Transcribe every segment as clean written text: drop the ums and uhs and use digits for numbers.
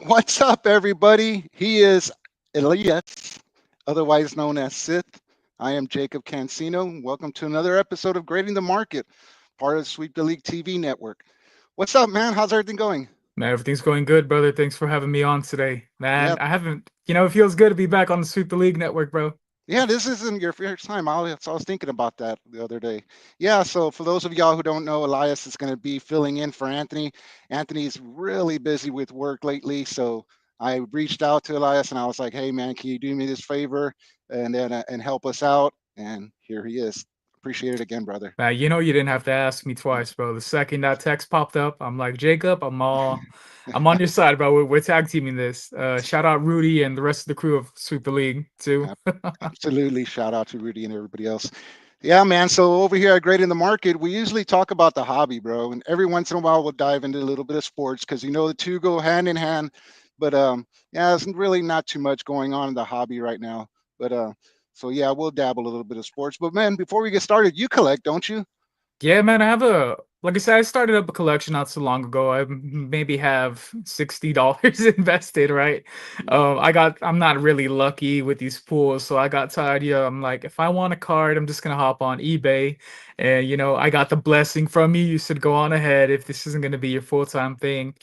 What's up, everybody? He is Elias, otherwise known as Sith. I am Jacob Cancino. Welcome to another episode of Grading the Market, part of Sweep the League TV network. What's up, man? How's everything going? Man, everything's going good, brother. Thanks for having me on today. Yeah, Man, I haven't, it feels good to be back on the Sweep the League network, bro. yeah, this isn't your first time. I was thinking about that the other day. Yeah, so for those of y'all who don't know, Elias is going to be filling in for Anthony. Anthony's really busy with work lately, so I reached out to Elias and I was like, "Hey, man, can you do me this favor and help us out?" And here he is. Appreciate it again, brother. You didn't have to ask me twice, bro. The second that text popped up, I'm like, Jacob, I'm on your side, bro. We're tag teaming this. Shout out Rudy and the rest of the crew of Sweep the League too. Absolutely. Shout out to Rudy and everybody else. Yeah, man. So over here at Grading the Market, we usually talk about the hobby, bro. And every once in a while, we'll dive into a little bit of sports because the two go hand in hand. But yeah, there's really not too much going on in the hobby right now. But so yeah, we'll dabble a little bit of sports. But man, before we get started, you collect, don't you? Yeah, man, like I said, I started up a collection not so long ago. Maybe have $60 invested, right? I'm not really lucky with these pools, so I got tired. Yeah, I'm like, if I want a card, I'm just gonna hop on eBay. And I got the blessing from you. You said go on ahead if this isn't gonna be your full-time thing.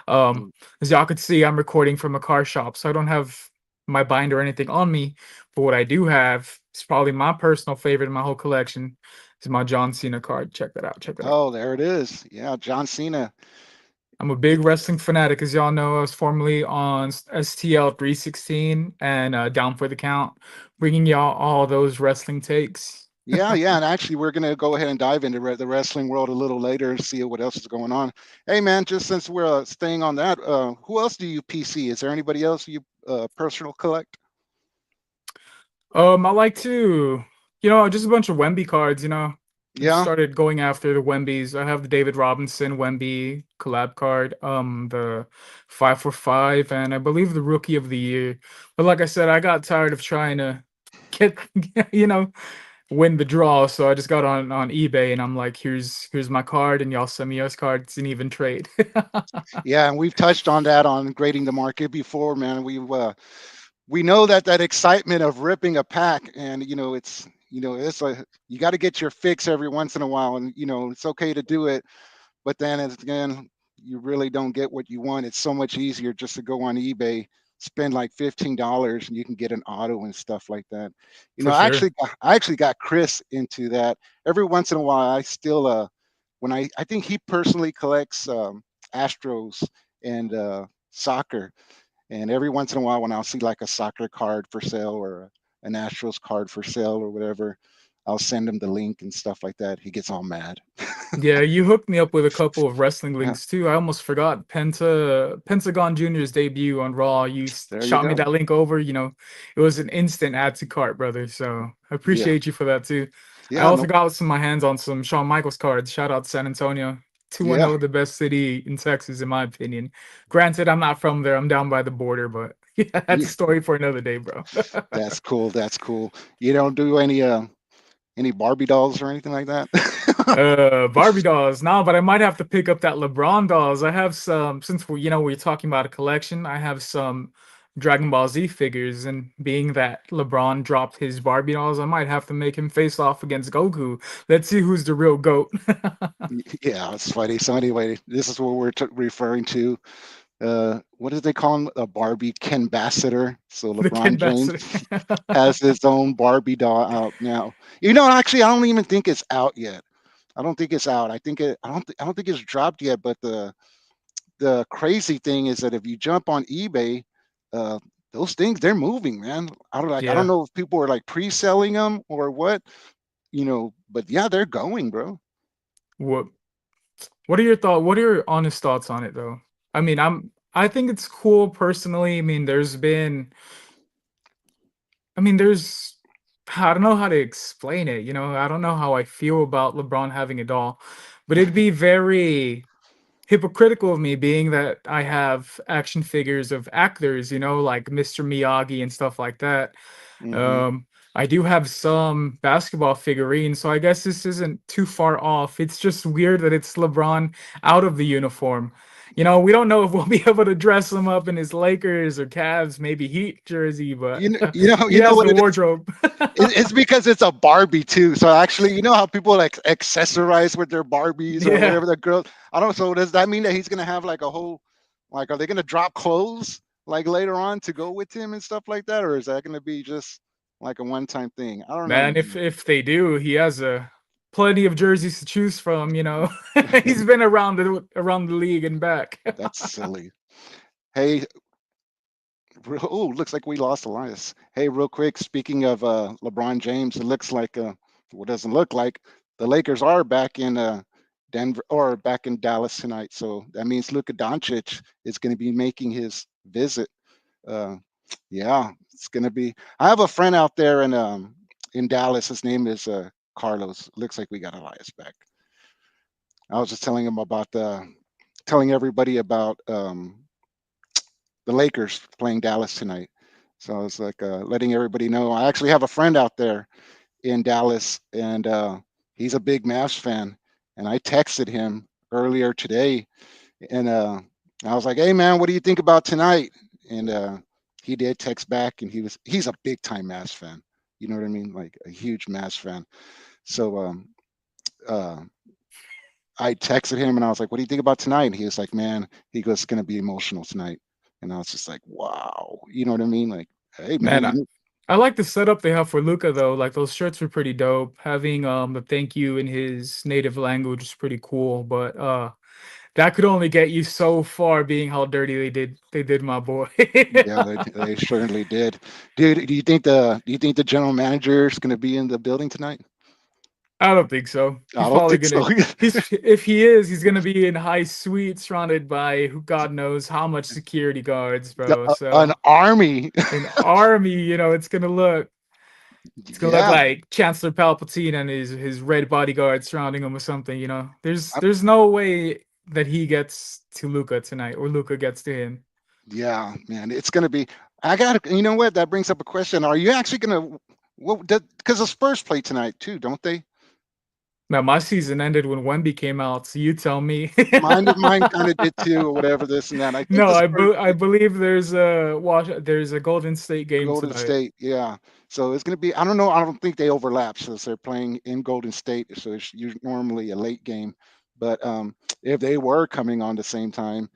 Um, Mm. as y'all could see, I'm recording from a car shop, so I don't have my binder or anything on me. But what I do have is probably my personal favorite in my whole collection. It's my John Cena card. Check that out. Check that out. Oh, there it is. Yeah, John Cena. I'm a Yeah, big wrestling fanatic, as y'all know. I was formerly on STL 316 and Down for the Count, bringing y'all all those wrestling takes. yeah. And actually, we're gonna go ahead and dive into the wrestling world a little later and see what else is going on. Hey, man, just since we're staying on that, who else do you PC? Is there anybody else you personal collect? I like to, just a bunch of Wemby cards. I've Yeah. started going after the Wembys. I have the David Robinson Wemby collab card, the 5 for 5, and I believe the Rookie of the Year. But like I said, I got tired of trying to get, you know, win the draw. So I just got on eBay and I'm like, here's my card, and y'all send me yours card. It's an even trade. Yeah, and we've touched on that on grading the market before, man. We know that excitement of ripping a pack, and it's a you got to get your fix every once in a while, and it's okay to do it. But then again, you really don't get what you want. It's so much easier just to go on eBay, spend like $15, and you can get an auto and stuff like that. For sure. I actually got Chris into that. Every once in a while, I still when I think he personally collects Astros and soccer, and every once in a while when I'll see like a soccer card for sale or an Astros card for sale or whatever, I'll send him the link and stuff like that. He gets all mad. Yeah, you hooked me up with a couple of wrestling Yeah, links too. I almost forgot Pentagon Junior's debut on Raw. there you Shot me go. that link over. It was an instant add to cart, brother. So I Yeah, appreciate you for that too. I yeah, also no, got my hands on some Shawn Michaels cards. Shout out to San Antonio. 2-0, yeah, the best city in Texas, in my opinion. Granted, I'm not from there. I'm down by the border, but yeah, that's a yeah. story for another day, bro. That's cool. That's cool. You don't do any Barbie dolls or anything like that? Barbie dolls. No, but I might have to pick up that LeBron dolls. I have some, since we're talking about a collection, I have some Dragon Ball Z figures, and being that LeBron dropped his Barbie dolls, I might have to make him face off against Goku. Let's see who's the real GOAT. Yeah, it's funny. So anyway, this is what we're referring to. What do they call him? A Barbie Kenbassador. So The LeBron Ken James Bassett. has his own Barbie doll out now. Actually, I don't even think it's out yet. I don't think it's out. I don't think it's dropped yet. But the crazy thing is that if you jump on eBay, uh, those things they're moving, man. I don't Yeah. know if people are like pre-selling them or what, but yeah, they're going, bro. What What are your thoughts? What are your honest thoughts on it, though? I mean, I think it's cool personally. I mean, there's I don't know how to explain it. I don't know how I feel about LeBron having a doll, but it'd be very hypocritical of me, being that I have action figures of actors, like Mr. Miyagi and stuff like that. Hmm. Um, I do have some basketball figurines, so I guess this isn't too far off. It's just weird that it's LeBron out of the uniform. We don't know if we'll be able to dress him up in his Lakers or Cavs, maybe Heat jersey, but he You know has what the it is? wardrobe. It's because it's a Barbie too. So actually, you know how people like accessorize with their Barbies or Yeah, whatever the girl. I don't. So does that mean that he's gonna have like a whole, like, are they gonna drop clothes like later on to go with him and stuff like that, or is that gonna be just like a one-time thing? I don't know, man. If man. if they do, he has a plenty of jerseys to choose from. He's been around the league and back. That's silly. Hey, oh, looks like we lost Elias. Hey, real quick, speaking of LeBron James, it looks like what doesn't look like the Lakers are back in Denver or back in Dallas tonight. So that means Luka Doncic is going to be making his visit. Uh, yeah, it's going to be. I have a friend out there in Dallas. His name is Carlos. Looks like we got Elias back. I was just telling him about telling everybody about the Lakers playing Dallas tonight. So I was like letting everybody know. I actually have a friend out there in Dallas, and he's a big Mavs fan. And I texted him earlier today, and I was like, "Hey, man, what do you think about tonight?" And he did text back, and he's a big time Mavs fan. You know what I mean? Like a huge Mavs fan. So uh, I texted him and I was like, "What do you think about tonight?" And he was like, "Man," he goes, "It's gonna be emotional tonight." And I was just like, "Wow," you know what I mean? Like, hey, man, Man, I like the setup they have for Luca though. Like those shirts were pretty dope. Having the thank you in his native language is pretty cool. But that could only get you so far, being how dirty they did my boy. yeah, they certainly did. Dude, do you think the general manager is gonna be in the building tonight? I don't think so. I He's don't probably think so. gonna. He's if he is, he's gonna be in high suite, surrounded by who God knows how much security guards, bro. An So army. an army, it's gonna look Yeah. like Chancellor Palpatine and his red bodyguard surrounding him or something. There's I- there's no way that he gets to Luca tonight or Luca gets to him. yeah, man, it's gonna be. I got to. You know what? That brings up a question. Are you actually gonna? What? Because the Spurs play tonight too, don't they? Now my season ended when Wemby came out, so you tell me. Mine kind of did too, or whatever. This and that. I think No, the I Spurs be- I believe there's a Golden State game Golden tonight. State, yeah. So it's going to be. I don't know. I don't think they overlap since they're playing in Golden State. So it's normally a late game. But if they were coming on the same time,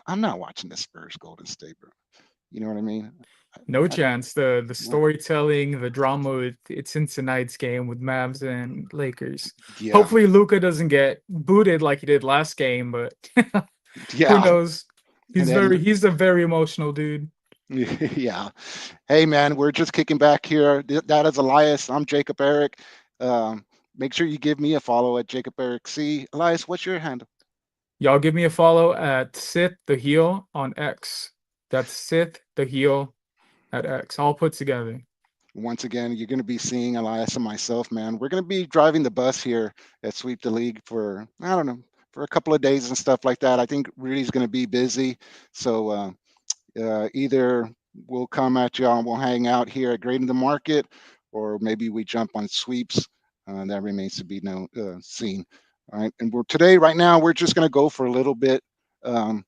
I'm not watching the Spurs Golden State, bro. You know what I mean? No I, chance. The no. storytelling, the drama, it's in tonight's game with Mavs and Lakers. Yeah, Hopefully Luca doesn't get booted like he did last game, but who yeah. knows? And He's then very he's a very emotional dude. yeah. Hey, man, we're just kicking back here. That is Elias. I'm Jacob Eric. Make sure you give me a follow at Jacob Eric C. Elias, what's your handle? Y'all give me a follow at Sith the Heel on X. That's Sith the Heel at X, all put together. Once again, you're going to be seeing Elias and myself, man. We're going to be driving the bus here at Sweep the League for, I don't know, for a couple of days and stuff like that. I think Rudy's going to be busy. So either we'll come at you and we'll hang out here at Grading the Market, or maybe we jump on sweeps. That remains to be seen. All right. And right now, we're just going to go for a little bit. I'm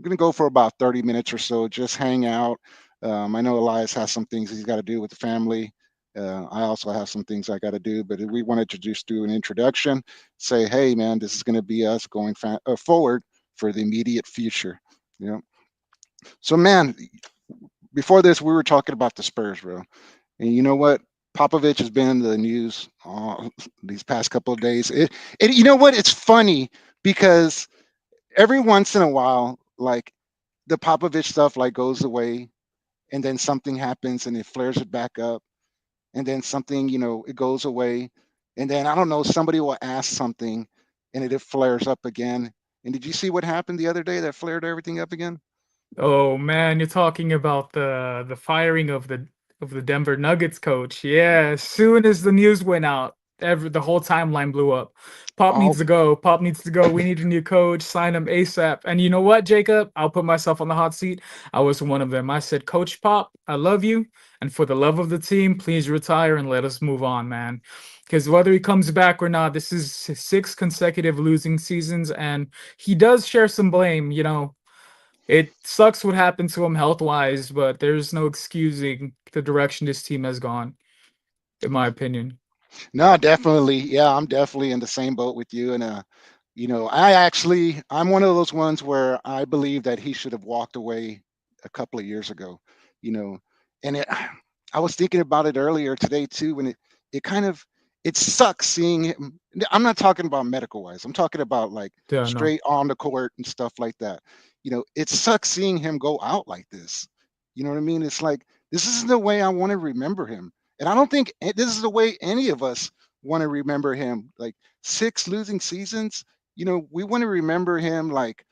going to go for about 30 minutes or so, just hang out. I know Elias has some things he's got to do with the family. I also have some things I got to do, but we wanted to just do an introduction, say, hey, man, this is going to be us going forward for the immediate future. You know, so man, before this, we were talking about the Spurs, bro. And you know what? Popovich has been in the news these past couple of days. You know what? It's funny because every once in a while, like the Popovich stuff, like goes away, and then something happens and it flares it back up, and then something, it goes away, and then I don't know, somebody will ask something, and it flares up again. And did you see what happened the other day that flared everything up again? Oh man, you're talking about the firing of the Denver Nuggets coach. Yeah, as soon as the news went out, the whole timeline blew up. Pop All needs to go. Pop needs to go. We need a new coach. Sign him ASAP. And you know what, Jacob? I'll put myself on the hot seat. I was one of them. I said, Coach Pop, I love you. And for the love of the team, please retire and let us move on, man. Because whether he comes back or not, this is his six consecutive losing seasons. And he does share some blame. It sucks what happened to him health wise, but there's no excusing the direction this team has gone, in my opinion. No, definitely. Yeah, I'm definitely in the same boat with you. And I'm one of those ones where I believe that he should have walked away a couple of years ago. You know, and I was thinking about it earlier today too, when it kind of it sucks seeing him. I'm not talking about medical wise. I'm talking about like Yeah, no. straight on the court and stuff like that. It sucks seeing him go out like this. You know what I mean? It's like this isn't the way I want to remember him. And I don't think this is the way any of us want to remember him. Like six losing seasons, we want to remember him like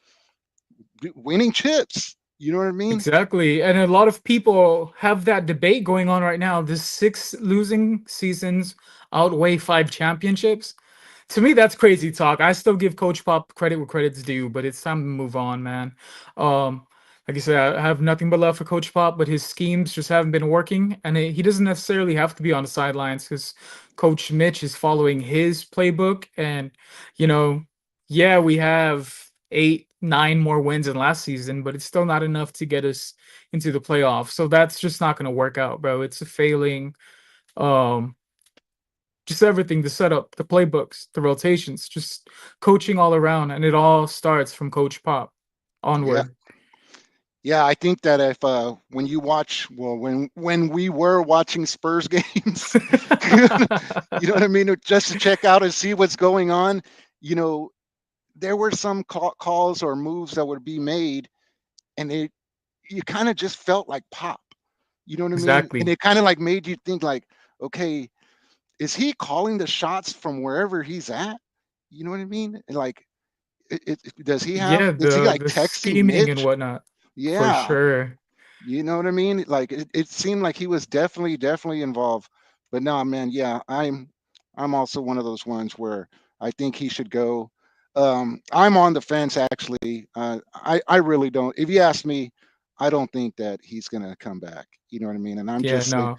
winning chips. You know what I mean? Exactly. And a lot of people have that debate going on right now. The six losing seasons outweigh five championships. To me, that's crazy talk. I still give Coach Pop credit where credit's due, but it's time to move on, man. Um, like I said, I have nothing but love for Coach Pop, but his schemes just haven't been working, and he doesn't necessarily have to be on the sidelines because Coach Mitch is following his playbook. And you know, yeah, we have eight, nine more wins than last season, but it's still not enough to get us into the playoffs. So that's just not going to work out, bro. It's a failing. Um, just everything, the setup, the playbooks, the rotations, just coaching all around, and it all starts from Coach Pop Yeah. onward. Yeah, I think that if when you watch, well, when we were watching Spurs games, you know what I mean, just to check out and see what's going on, you know, there were some calls or moves that would be made, and you kind of just felt like Pop. You know what I mean? And Exactly. it kind of like made you think like, okay, is he calling the shots from wherever he's at? You know what I mean? And like, does he have? Yeah, Is he like the texting scheming and Mitch? whatnot, for Yeah, sure. you know what I mean? Like it seemed like he was definitely involved. But no, man, yeah, I'm also one of those ones where I think he should go. I'm on the fence actually. I really don't. If you ask me, I don't think that he's gonna come back. You know what I mean? And I'm Yeah, just like, no.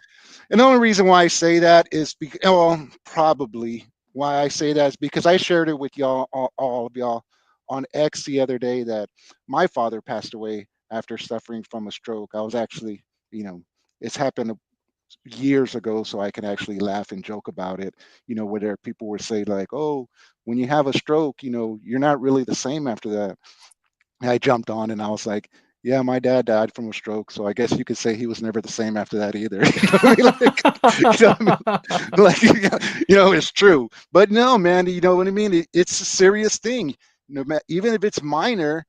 and the only reason why I say that is because, well, probably why I say that is because I shared it with y'all, all of y'all, on X the other day that my father passed away after suffering from a stroke. I was actually, you know, it's happened years ago, so I can actually laugh and joke about it. Where there people would say like, "Oh, when you have a stroke, you're not really the same after that." And I jumped on and I was like, "Yeah, my dad died from a stroke, so I guess you could say he was never the same after that either." You know what I mean? Like, you know what I mean? Like, it's true. But no, man, you know what I mean? It's a serious thing. Even if it's minor,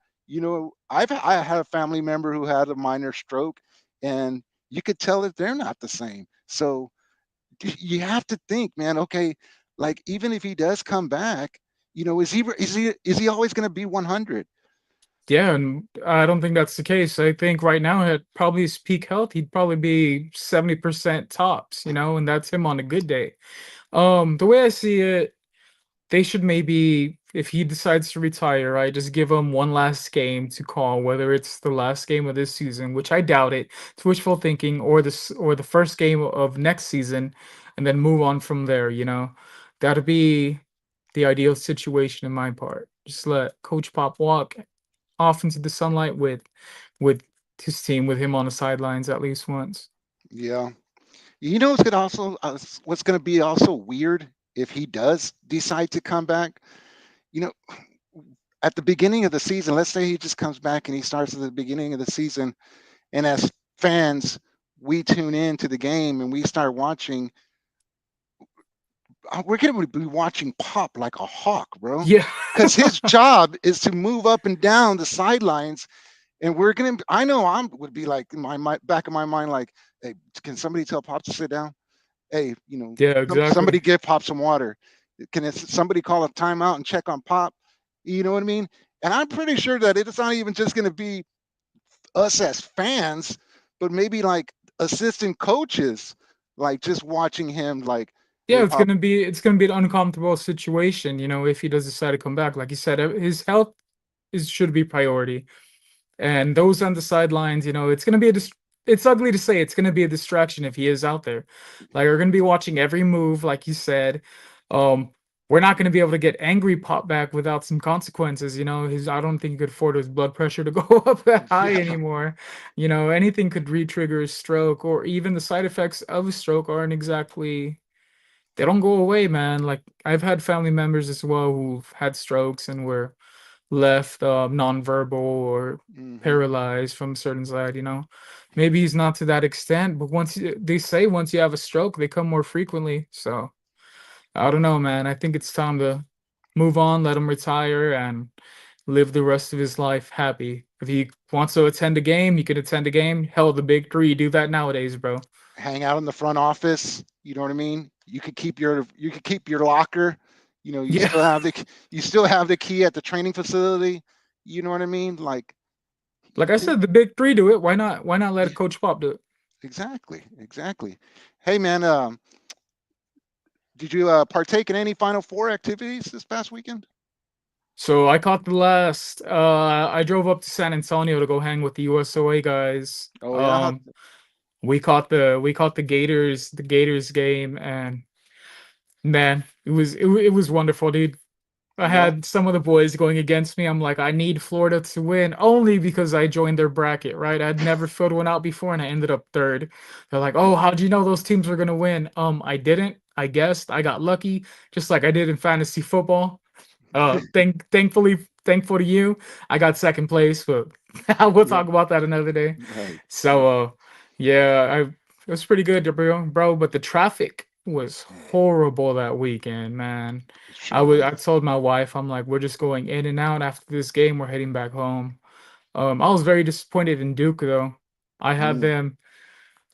I had a family member who had a minor stroke, and you could tell that they're not the same. So you have to think, man. Okay, like even if he does come back, is he always going to be 100? Yeah, and I don't think that's the case. I think right now at probably his peak health, he'd probably be 70% tops, and that's him on a good day. The way I see it, they should maybe, if he decides to retire, right, just give him one last game to call, whether it's the last game of this season, which I doubt it. It's wishful thinking, or the first game of next season, and then move on from there. That'd be the ideal situation in my part. Just let Coach Pop walk off into the sunlight with his team, with him on the sidelines at least once. Yeah. What's going to be also weird if he does decide to come back. You know, at the beginning of the season, let's say he just comes back and he starts at the beginning of the season, and as fans, we tune in to the game and we start watching. We're going to be watching Pop like a hawk, bro, Yeah. because his job is to move up and down the sidelines. And we're gonna. I know I would be like in my back of my mind, like, hey, can somebody tell Pop to sit down? Hey, Yeah, somebody exactly. give Pop some water. Can somebody call a timeout and check on Pop? You know what I mean? And I'm pretty sure that it's not even just going to be us as fans, but maybe like assistant coaches, like just watching him, like, Yeah, Hip hop. it's gonna be an uncomfortable situation, if he does decide to come back. Like you said, his health is should be priority. And those on the sidelines, it's gonna be it's ugly to say it's gonna be a distraction if he is out there. Like we're gonna be watching every move, like you said. Um, we're not gonna be able to get angry pop back without some consequences. His I don't think he could afford his blood pressure to go up that high Yeah. anymore. Anything could re-trigger a stroke, or even the side effects of a stroke aren't exactly they don't go away, man. Like I've had family members as well who've had strokes and were left nonverbal or Hmm. paralyzed from a certain side. Maybe he's not to that extent, but they say once you have a stroke, they come more frequently. So I don't know, man. I think it's time to move on, let him retire, and live the rest of his life happy. If he wants to attend a game, he could attend a game. Hell, the big three do that nowadays, bro. Hang out in the front office. You know what I mean? You could keep your locker. You know, Yeah. you still have the key at the training facility. You know what I mean? Like Like I his, said, the big three do it. Why not? Why not let Coach Pop do it? exactly, exactly. Hey man, did you partake in any Final Four activities this past weekend? So I caught the last. I drove up to San Antonio to go hang with the USOA guys. Oh yeah. We caught the Gators game, and man, it was wonderful, dude. I Yeah. had some of the boys going against me. I'm like, I need Florida to win only because I joined their bracket, right? I'd never filled one out before, and I ended up third. They're like, "Oh, how'd you know those teams were gonna win?" I didn't. I guessed. I got lucky, just like I did in fantasy football. Thankful to you, I got second place, but we'll Yeah. talk about that another day. Right. So, yeah, it was pretty good, bro. But the traffic was horrible that weekend, man. It sure I was. told my wife, I'm like, we're just going in and out after this game. We're heading back home. I was very disappointed in Duke though. I had Mm. them,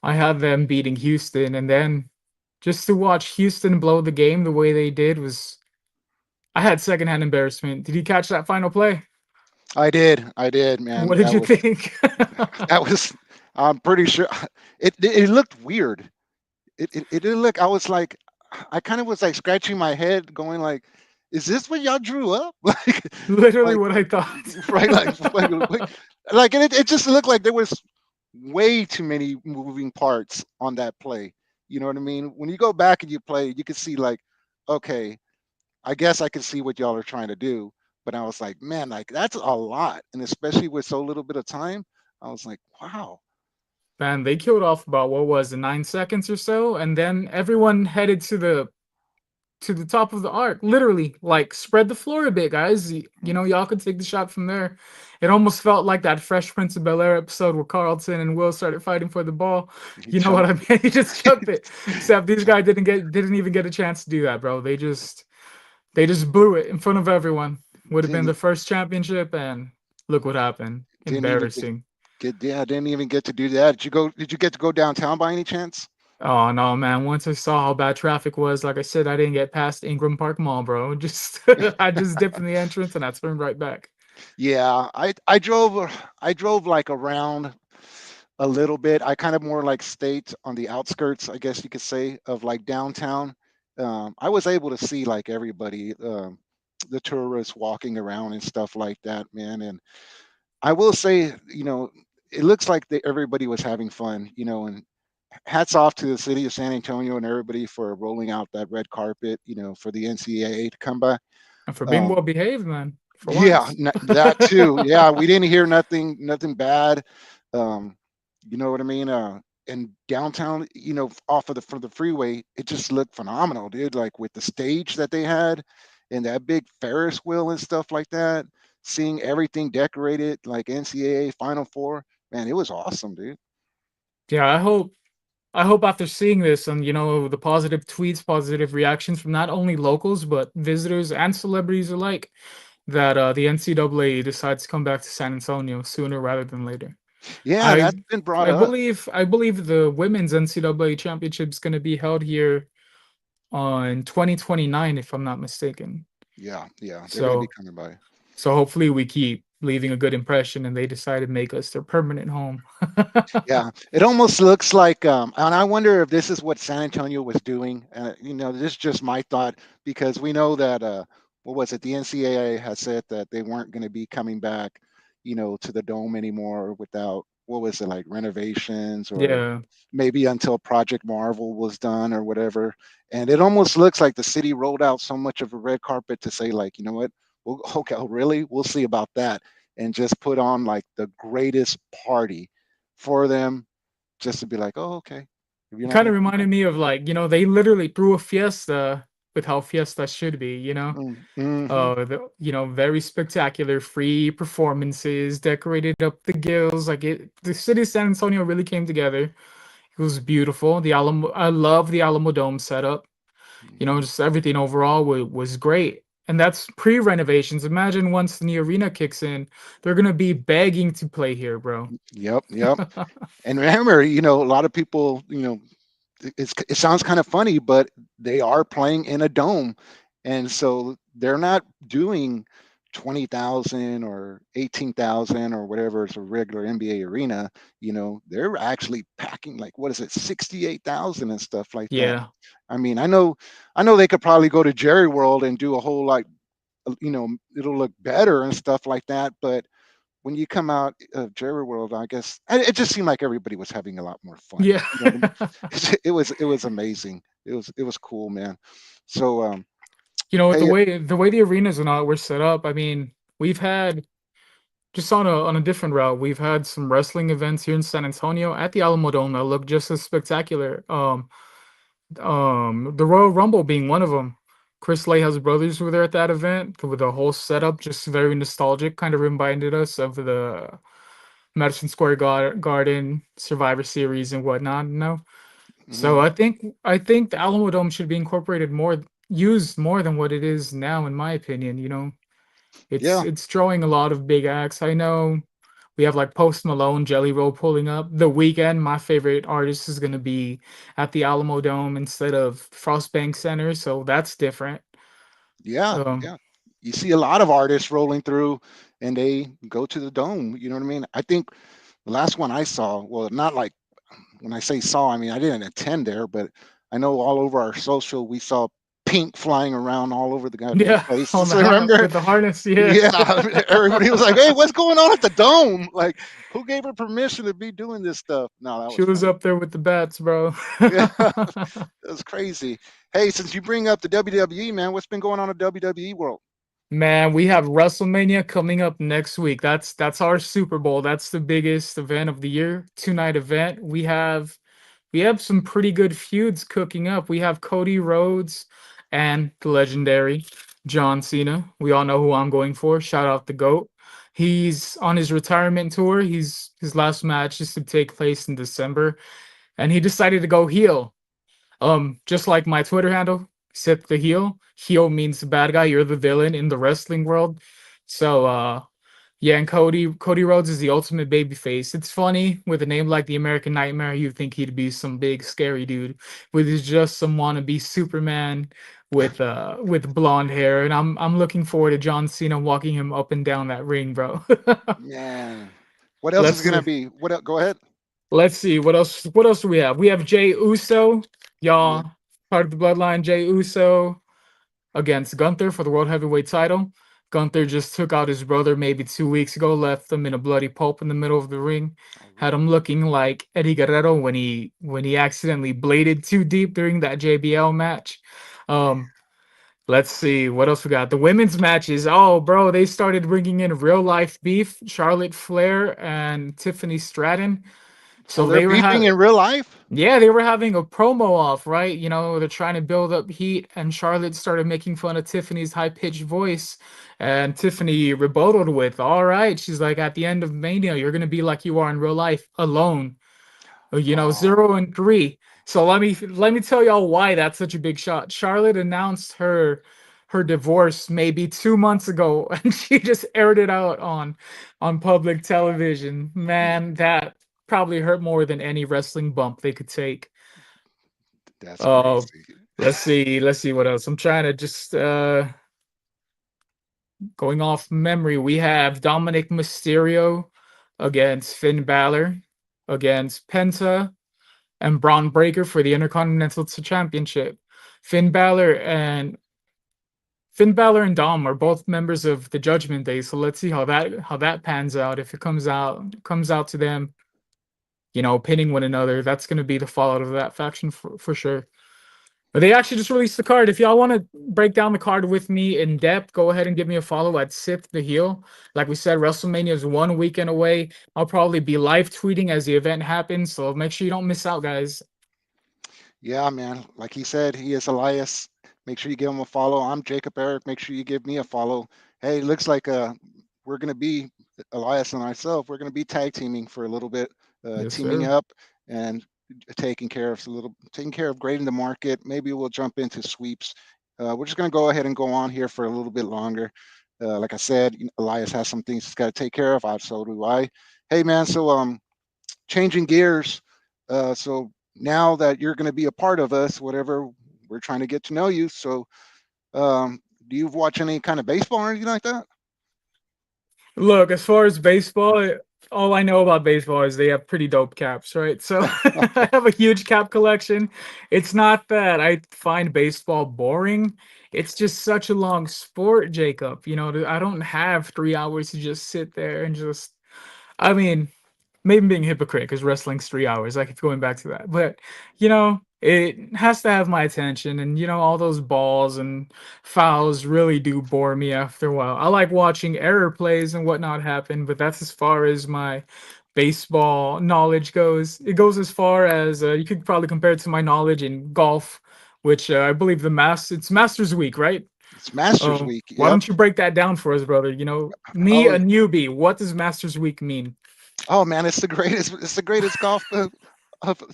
I had them beating Houston, and then just to watch Houston blow the game the way they did was I had secondhand embarrassment. Did you catch that final play? I did, man. What did you think? That was. I'm pretty sure it looked weird. It didn't look. I was like, I kind of was like scratching my head, going like, "Is this what y'all drew up?" Literally Like, what I thought. right, like, and it just looked like there was way too many moving parts on that play. You know what I mean? When you go back and you play, you can see like, okay, I guess I can see what y'all are trying to do. But I was like, man, like that's a lot, and especially with so little bit of time, I was like, wow. Man, they killed off about what was it, 9 seconds or so, and then everyone headed to the top of the arc. Literally, like spread the floor a bit, guys. Y'all could take the shot from there. It almost felt like that Fresh Prince of Bel Air episode where Carlton and Will started fighting for the ball. He You know what chunked. I mean? He just chucked it. Except these guys didn't even get a chance to do that, bro. They just blew it in front of everyone. Would have been didn't the first championship, and look what happened. didn't even Embarrassing. didn't even get to do that. Did you get to go downtown by any chance? Oh no, man. Once I saw how bad traffic was, like I said, I didn't get past Ingram Park Mall, bro. Just I just dipped in the entrance and I turned right back. Yeah, I drove like around a little bit. I kind of more like stayed on the outskirts, I guess you could say, of like downtown. I was able to see like everybody, the tourists walking around and stuff like that, man. And I will say, it looks like everybody was having fun, and hats off to the city of San Antonio and everybody for rolling out that red carpet, for the NCAA to come by. And for being Um, well behaved, man, for yeah, once. that too. Yeah, we didn't hear nothing bad. Um, you know what I mean? And downtown, off of the for the freeway, it just looked phenomenal, dude. Like with the stage that they had and that big Ferris wheel and stuff like that. Seeing everything decorated like NCAA Final Four, man, it was awesome, dude. Yeah, I hope after seeing this and the positive tweets, positive reactions from not only locals but visitors and celebrities alike, that the NCAA decides to come back to San Antonio sooner rather than later. Yeah, I that's been brought I up. believe I believe the women's NCAA championship is going to be held here on 2029, if I'm not mistaken. Yeah, yeah, they're gonna be So coming by. so hopefully we keep leaving a good impression, and they decided to make us their permanent home. Yeah, it almost looks like, and I wonder if this is what San Antonio was doing. This is just my thought because we know that what was it? The NCAA has said that they weren't going to be coming back, to the dome anymore without what was it, like renovations, or Yeah, maybe until Project Marvel was done or whatever. And it almost looks like the city rolled out so much of a red carpet to say, like, you know what? Well, okay, oh, really? We'll see about that, and just put on like the greatest party for them, just to be like, oh, okay, if you're it not kind gonna of come back. reminded me of, like, they literally threw a fiesta with how fiesta should be. Mm-hmm. Very spectacular, free performances, decorated up the gills. Like the city of San Antonio really came together. It was beautiful. I love the Alamo Dome setup. Hmm. Just everything overall was great. And that's pre-renovations. Imagine once the new arena kicks in, they're gonna be begging to play here, bro. Yep, yep. And remember, a lot of people, it sounds kind of funny, but they are playing in a dome, and so they're not doing 20,000 or 18,000 or whatever is a regular NBA arena. They're actually packing, like, what is it, 68,000 and stuff like that. Yeah. I mean, I know they could probably go to Jerry World and do a whole, like, it'll look better and stuff like that, but when you come out of Jerry World, I guess it just seemed like everybody was having a lot more fun. Yeah. You know what I mean? It was amazing. It was cool, man. So, The hey, way the arenas and all were set up, I mean, we've had just on a different route, we've had some wrestling events here in San Antonio at the Alamo Dome that look just as spectacular. The Royal Rumble being one of them. Chris Lea's brothers were there at that event with the whole setup, just very nostalgic, kind of reminded us of the Madison Square Garden Survivor Series and whatnot. So mhm, I think the Alamo Dome should be incorporated more, used more than what it is now, in my opinion. It's yeah, it's drawing a lot of big acts. I know we have like Post Malone, Jelly Roll pulling up. The Weekend, my favorite artist, is gonna be at the Alamo Dome instead of Frostbank Center, so that's different. yeah, Um, yeah. You see a lot of artists rolling through, and they go to the dome. You know what I mean? I think the last one I saw, well, not like, when I say saw, I mean I didn't attend there, but I know all over our social we saw Pink flying around all over the goddamn yeah, place. on the So remember, with the harness, yeah. yeah, everybody was like, "Hey, what's going on at the dome? Like, who gave her permission to be doing this stuff?" No, that She was was funny. up there with the bats, bro. Yeah, it was crazy. Hey, since you bring up the WWE, man, what's been going on in WWE world? Man, we have WrestleMania coming up next week. That's our Super Bowl. That's the biggest event of the year. 2 night event. We have some pretty good feuds cooking up. We have Cody Rhodes and the legendary John Cena. We all know who I'm going for. Shout out the GOAT. He's on his retirement tour. His last match is to take place in December, and he decided to go heel. Just like my Twitter handle, Sith the heel. Heel means the bad guy. You're the villain in the wrestling world. So yeah, and Cody Rhodes is the ultimate babyface. It's funny with a name like the American Nightmare, you'd think he'd be some big scary dude, but he's just some wannabe Superman with blonde hair. And I'm looking forward to John Cena walking him up and down that ring, bro. Man, what else is let's gonna be? What else? Go ahead. let's see what else. What else do we have? We have Jay Uso, Yeah. y'all, part of the bloodline. Jay Uso against Gunther for the World Heavyweight title. Gunther just took out his brother maybe 2 weeks ago, left him in a bloody pulp in the middle of the ring, Oh, had really? him looking like Eddie Guerrero when he accidentally bladed too deep during that JBL match. Um, let's see what else we got. The women's matches. Oh, bro, they started bringing in real life beef. Charlotte Flair and Tiffany Stratton. Oh, So they're they were beefing having in real life? yeah, they were having a promo off, right? They're trying to build up heat, and Charlotte started making fun of Tiffany's high-pitched voice, and Tiffany rebutted with, "All right," she's like, "At the end of Mania, you're gonna be like you are in real life, alone. 0-3." So let me tell y'all why that's such a big shot. Charlotte announced her divorce maybe 2 months ago, and she just aired it out on public television. Oh, Man, that probably hurt more than any wrestling bump they could take. that's Uh, crazy. let's see what else. I'm trying to just Going off memory, we have Dominic Mysterio against Finn Balor, against Penta and Braun Breaker for the Intercontinental Championship. Finn Balor and Finn Balor and Dom are both members of the Judgment Day, so let's see how that pans out. If it comes out to them, pinning one another, that's going to be the fallout of that faction for sure. But they actually just released the card. If y'all want to break down the card with me in depth, go ahead and give me a follow at Sip the Heel. Like we said, WrestleMania is one weekend away. I'll probably be live tweeting as the event happens, so make sure you don't miss out, guys. Yeah, man. Like he said, he is Elias. Make sure you give him a follow. I'm Jacob Eric. Make sure you give me a follow. Hey, looks like we're gonna be Elias and myself. We're gonna be tag teaming for a little bit, Yes, teaming sir. up and taking care of grading the market. Maybe we'll jump into sweeps. We're just gonna go ahead and go on here for a little bit longer. Like I said, Elias has some things he's got to take care of. So do I. Hey, man. So changing gears. So now that you're going to be a part of us, whatever, we're trying to get to know you. So, do you watch any kind of baseball or anything like that? Look, as far as baseball, all I know about baseball is they have pretty dope caps, right? So I have a huge cap collection. It's not that I find baseball boring. It's just such a long sport, Jacob. I don't have 3 hours to just sit there and just. I mean, maybe being a hypocrite because wrestling's 3 hours. I keep going back to that, but it has to have my attention, and all those balls and fouls really do bore me after a while. I like watching error plays and whatnot happen, but that's as far as my baseball knowledge goes. It goes as far as you could probably compare it to my knowledge in golf, which I believe it's Masters Week, right? It's Masters Week. Why Yep. don't you break that down for us, brother? Me, Oh, a newbie. What does Masters Week mean? oh man, it's the greatest. It's the greatest golf.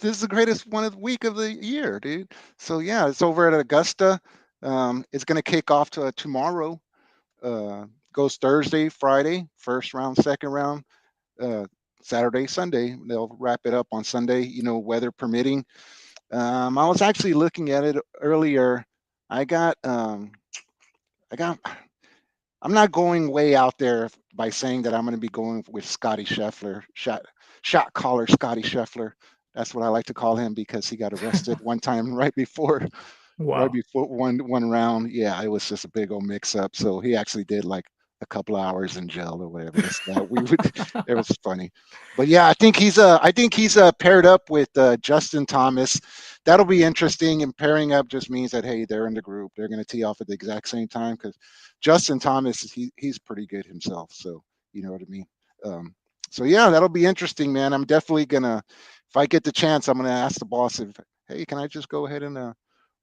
This is the greatest one of the week of the year, dude. So yeah, it's over at Augusta. It's going to kick off to tomorrow. Uh, Goes Thursday, Friday, first round, second round, uh, Saturday, Sunday. They'll wrap it up on Sunday, weather permitting. I was actually looking at it earlier. I got, I got. I'm not going way out there by saying that I'm going to be going with Scotty Scheffler, shot caller Scotty Scheffler. That's what I like to call him because he got arrested one time right Wow. before one round. Yeah, it was just a big old mix up. So he actually did like a couple of hours in jail or whatever. This that we would it was funny. But yeah, I think he's paired up with Justin Thomas. That'll be interesting. And pairing up just means that hey, they're in the group. They're going to tee off at the exact same time because Justin Thomas he's pretty good himself. So you know what I mean. Um, so yeah, that'll be interesting, man. I'm definitely gonna if I get the chance, I'm gonna ask the boss if hey, can I just go ahead and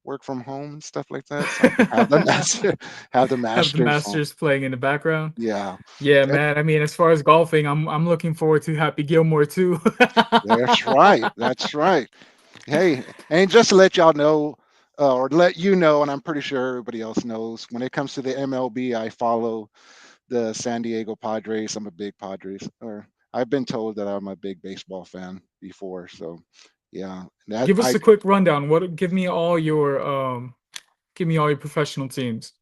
work from home and stuff like that, so I can have the master have the Have the masters on. Masters playing in the background. Yeah, Yeah, that, man. I mean, as far as golfing, I'm looking forward to Happy Gilmore too. that's right. That's right. Hey, and just to let y'all know, or let you know, and I'm pretty sure everybody else knows, when it comes to the MLB, I follow the San Diego Padres. I'm a big Padres, or I've been told that I'm a big baseball fan before. So, yeah, that Give us I. a quick rundown. Give me all your professional teams.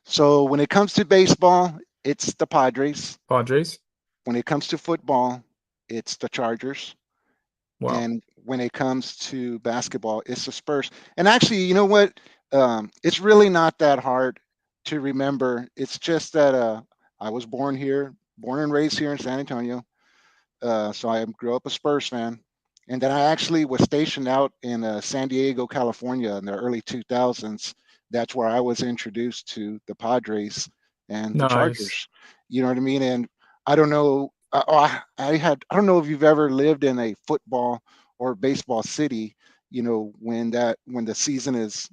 So when it comes to baseball, it's the Padres. Padres. When it comes to football, it's the Chargers. Wow. And when it comes to basketball, it's the Spurs. And actually, you know what? It's really not that hard to remember. It's just that I was born here, born and raised here in San Antonio. So I grew up a Spurs fan. And then I actually was stationed out in San Diego, California in the early 2000s. That's where I was introduced to the Padres and the Nice. Chargers. You know what I mean? And I don't know. I don't know if you've ever lived in a football or baseball city. When the season is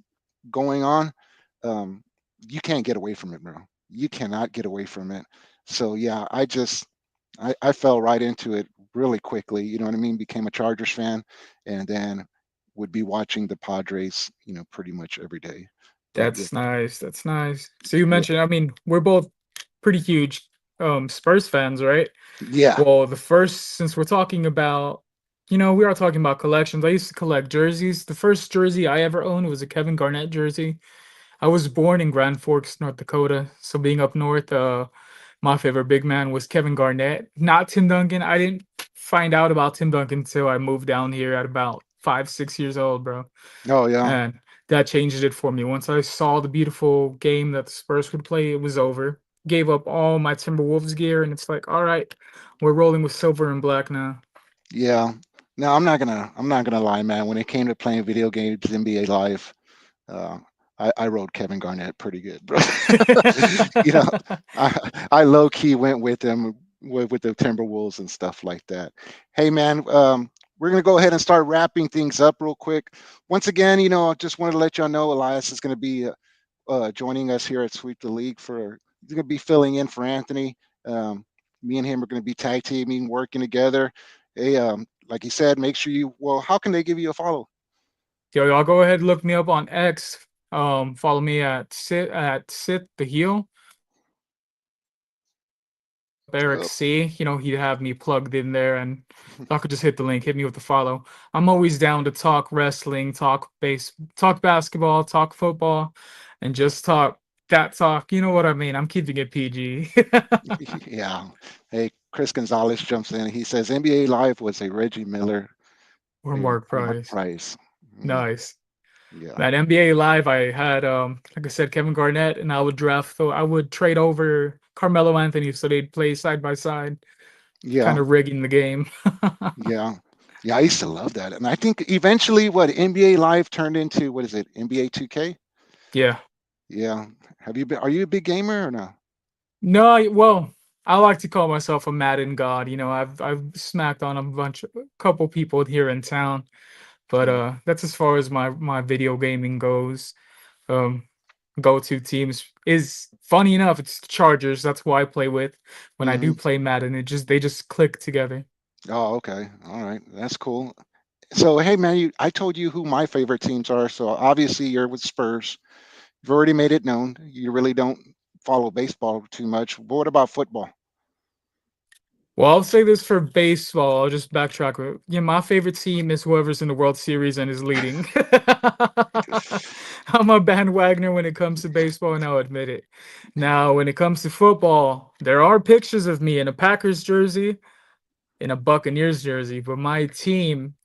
going on, um, you can't get away from it, bro. You cannot get away from it. So yeah, I fell right into it really quickly. You know what I mean? Became a Chargers fan, and then would be watching the Padres, pretty much every day. But yeah, That's nice. That's nice. So you yeah, mentioned, I mean, we're both pretty huge Spurs fans, right? yeah. Well, the first, since we're talking about, we are talking about collections. I used to collect jerseys. The first jersey I ever owned was a Kevin Garnett jersey. I was born in Grand Forks, North Dakota. So being up north, my favorite big man was Kevin Garnett, not Tim Duncan. I didn't find out about Tim Duncan until I moved down here at about 5, 6 years old, bro. Oh yeah, And that changed it for me. Once I saw the beautiful game that the Spurs could play, it was over. Gave up all my Timberwolves gear, and it's like, all right, we're rolling with silver and black now. yeah. No, I'm not gonna lie, man. When it came to playing video games, NBA Live, uh, I rode Kevin Garnett pretty good, bro. you know, I low key went with them with the Timberwolves and stuff like that. Hey, man, we're gonna go ahead and start wrapping things up real quick. Once again, I just wanted to let y'all know Elias is gonna be joining us here at Sweep the League for. He's gonna be filling in for Anthony. Um, Me and him are gonna be tag teaming, working together. Hey, like he said, make sure you. Well, how can they give you a follow? Yo, y'all go ahead and look me up on X. Follow me at sit the heel. Eric Uh, C. He'd have me plugged in there, and y'all could just hit the link, hit me with the follow. I'm always down to talk wrestling, talk basketball, talk football, and just talk that talk. You know what I mean? I'm keeping it PG. yeah. Hey, Chris Gonzalez jumps in. He says NBA Live was a Reggie Miller, Or a Mark Mark Price. Price. Mhm. Nice. Yeah, At NBA Live, I had like I said, Kevin Garnett, and I would trade over Carmelo Anthony so they'd play side by side, kind yeah, of rigging the game. yeah, yeah. I used to love that, and I think eventually, what NBA Live turned into, what is it? NBA 2K. Yeah. Yeah. Have you been? Are you a big gamer or no? No, well, I like to call myself a Madden god. I've smacked on couple people here in town, but Yeah. that's as far as my video gaming goes. Um, Go-to teams is funny enough, it's the Chargers. That's who I play with. When I Hmm. do play Madden, they just click together. Oh, okay. All right. That's cool. So, hey, man, I told you who my favorite teams are. So obviously you're with Spurs. You've already made it known. You really don't follow baseball too much. But what about football? Well, I'll say this for baseball. I'll just backtrack. Yeah, my favorite team is whoever's in the World Series and is leading. I'm a bandwagoner when it comes to baseball, and I'll admit it. Now, when it comes to football, there are pictures of me in a Packers jersey, in a Buccaneers jersey, but my team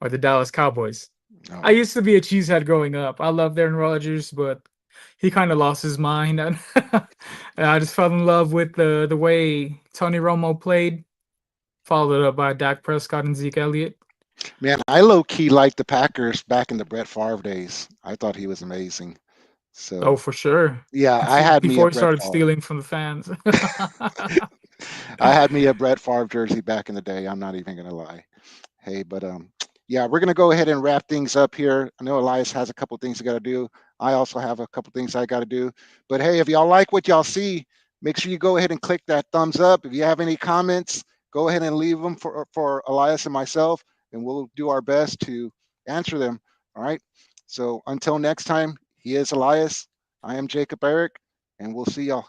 are the Dallas Cowboys. I Oh, used to be a cheesehead growing up. I loved Aaron Rodgers, but he kind of lost his mind. And I just fell in love with the way Tony Romo played, followed up by Dak Prescott and Zeke Elliott. man, I low key liked the Packers back in the Brett Favre days. I thought he was amazing. Oh, So, for sure. yeah, That's I had me a before he Brett started Favre. stealing from the fans. I had me a Brett Favre jersey back in the day. I'm not even gonna lie. Hey, but yeah, we're gonna go ahead and wrap things up here. I know Elias has a couple things he got to do. I also have a couple things I got to do. But hey, if y'all like what y'all see, make sure you go ahead and click that thumbs up. If you have any comments, go ahead and leave them for Elias and myself, and we'll do our best to answer them. All right. So until next time, he is Elias. I am Jacob Eric, and we'll see y'all.